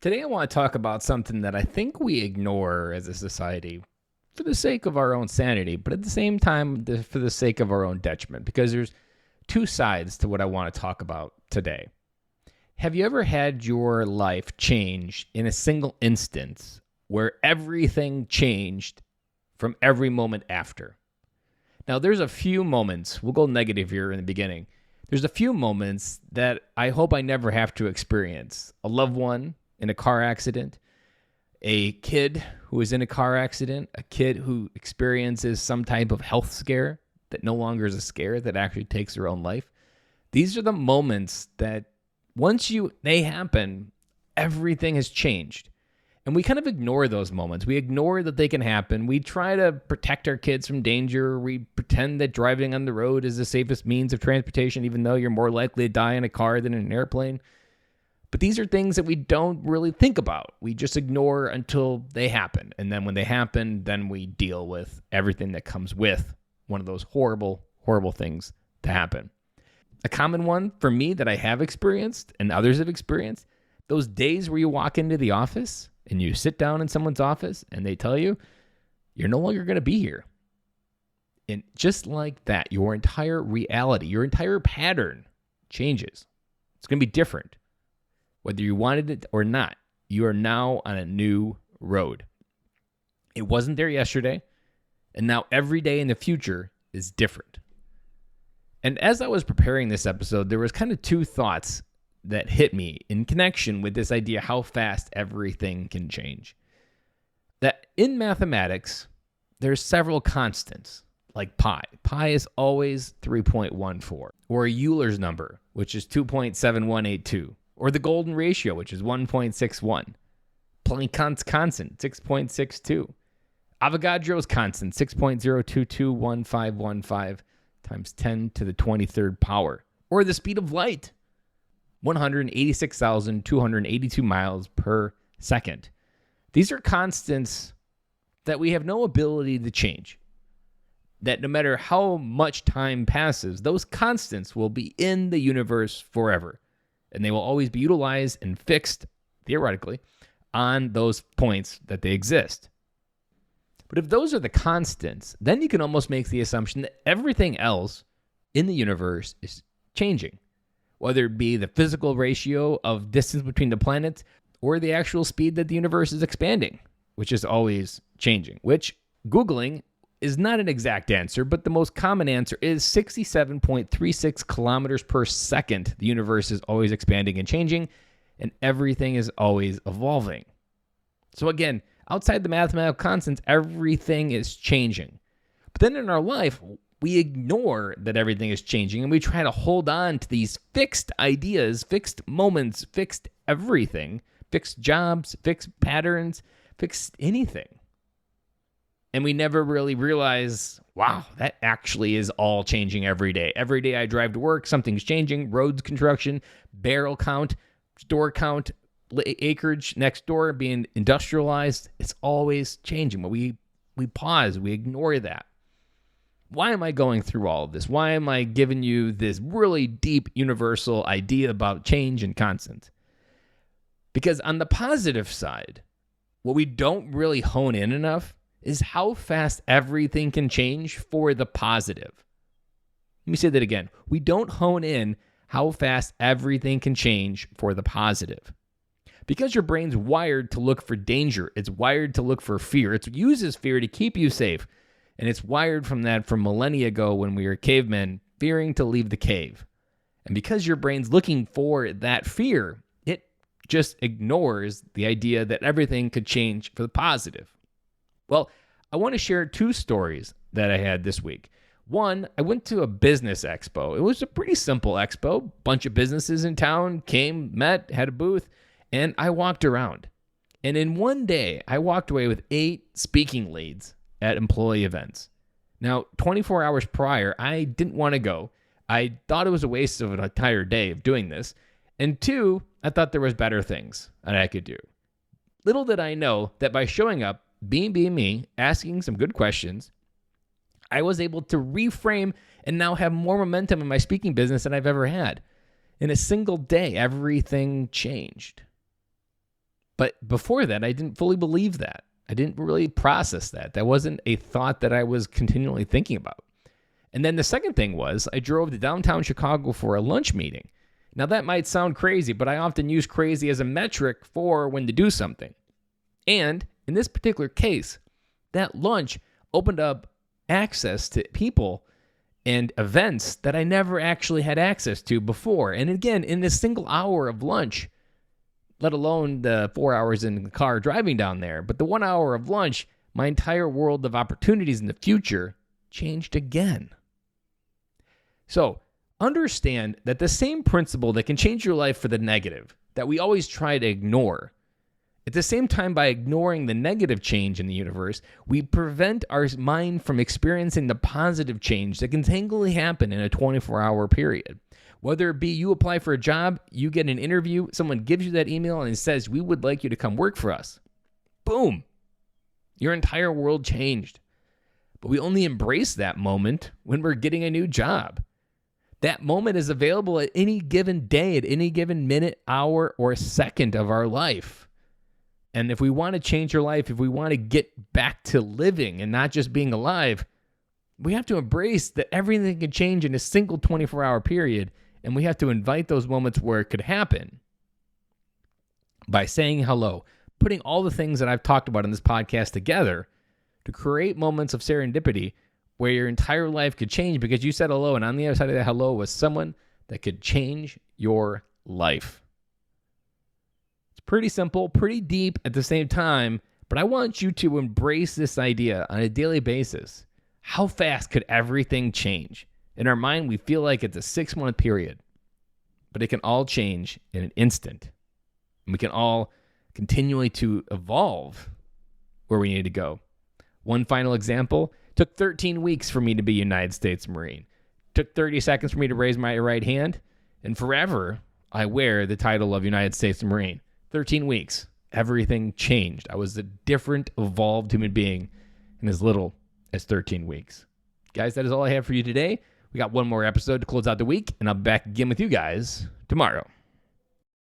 Today, I want to talk about something that I think we ignore as a society for the sake of our own sanity, but at the same time, for the sake of our own detriment, because there's two sides to what I want to talk about today. Have you ever had your life change in a single instance where everything changed from every moment after? Now, there's a few moments, we'll go negative here in the beginning. There's a few moments that I hope I never have to experience. A loved one in a car accident, a kid who is in a car accident, a kid who experiences some type of health scare that no longer is a scare, that actually takes their own life. These are the moments that once they happen, everything has changed. And we kind of ignore those moments. We ignore that they can happen. We try to protect our kids from danger. We pretend that driving on the road is the safest means of transportation, even though you're more likely to die in a car than in an airplane. But these are things that we don't really think about. We just ignore until they happen. And then when they happen, then we deal with everything that comes with one of those horrible, horrible things to happen. A common one for me that I have experienced and others have experienced, those days where you walk into the office and you sit down in someone's office and they tell you, you're no longer going to be here. And just like that, your entire reality, your entire pattern changes. It's going to be different. Whether you wanted it or not, you are now on a new road. It wasn't there yesterday, and now every day in the future is different. And as I was preparing this episode, there was kind of two thoughts that hit me in connection with this idea how fast everything can change. That in mathematics, there's several constants, like pi. Pi is always 3.14, or Euler's number, which is 2.7182. Or the golden ratio, which is 1.61. Planck's constant, 6.62. Avogadro's constant, 6.0221515 times 10 to the 23rd power. Or the speed of light, 186,282 miles per second. These are constants that we have no ability to change. That no matter how much time passes, those constants will be in the universe forever. And they will always be utilized and fixed, theoretically, on those points that they exist. But if those are the constants, then you can almost make the assumption that everything else in the universe is changing. Whether it be the physical ratio of distance between the planets or the actual speed that the universe is expanding, which is always changing. Which, Googling is not an exact answer, but the most common answer is 67.36 kilometers per second. The universe is always expanding and changing, and everything is always evolving. So again, outside the mathematical constants, everything is changing. But then in our life, we ignore that everything is changing, and we try to hold on to these fixed ideas, fixed moments, fixed everything, fixed jobs, fixed patterns, fixed anything. And we never really realize, wow, that actually is all changing every day. Every day I drive to work, something's changing. Roads construction, barrel count, store count, acreage next door being industrialized. It's always changing. But we pause, we ignore that. Why am I going through all of this? Why am I giving you this really deep universal idea about change and constant? Because on the positive side, what we don't really hone in enough is how fast everything can change for the positive. Let me say that again. We don't hone in how fast everything can change for the positive. Because your brain's wired to look for danger. It's wired to look for fear. It uses fear to keep you safe. And it's wired from that from millennia ago when we were cavemen, fearing to leave the cave. And because your brain's looking for that fear, it just ignores the idea that everything could change for the positive. Well, I want to share two stories that I had this week. One, I went to a business expo. It was a pretty simple expo. Bunch of businesses in town came, met, had a booth, and I walked around. And in one day, I walked away with 8 speaking leads at employee events. Now, 24 hours prior, I didn't want to go. I thought it was a waste of an entire day of doing this. And 2, I thought there was better things that I could do. Little did I know that by showing up, being me, asking some good questions, I was able to reframe and now have more momentum in my speaking business than I've ever had. In a single day, everything changed. But before that, I didn't fully believe that. I didn't really process that. That wasn't a thought that I was continually thinking about. And then the second thing was I drove to downtown Chicago for a lunch meeting. Now that might sound crazy, but I often use crazy as a metric for when to do something. And in this particular case, that lunch opened up access to people and events that I never actually had access to before. And again, in this single hour of lunch, let alone the 4 hours in the car driving down there, but the 1 hour of lunch, my entire world of opportunities in the future changed again. So understand that the same principle that can change your life for the negative, that we always try to ignore, at the same time, by ignoring the negative change in the universe, we prevent our mind from experiencing the positive change that can tangibly happen in a 24-hour period. Whether it be you apply for a job, you get an interview, someone gives you that email and says, we would like you to come work for us. Boom. Your entire world changed. But we only embrace that moment when we're getting a new job. That moment is available at any given day, at any given minute, hour, or second of our life. And if we want to change your life, if we want to get back to living and not just being alive, we have to embrace that everything can change in a single 24-hour period, and we have to invite those moments where it could happen by saying hello, putting all the things that I've talked about in this podcast together to create moments of serendipity where your entire life could change because you said hello, and on the other side of that hello was someone that could change your life. It's pretty simple, pretty deep at the same time, but I want you to embrace this idea on a daily basis. How fast could everything change? In our mind, we feel like it's a 6-month period, but it can all change in an instant. And we can all continually to evolve where we need to go. One final example, took 13 weeks for me to be a United States Marine. Took 30 seconds for me to raise my right hand, and forever I wear the title of United States Marine. 13 weeks. Everything changed. I was a different, evolved human being in as little as 13 weeks. Guys, that is all I have for you today. We got one more episode to close out the week, and I'll be back again with you guys tomorrow.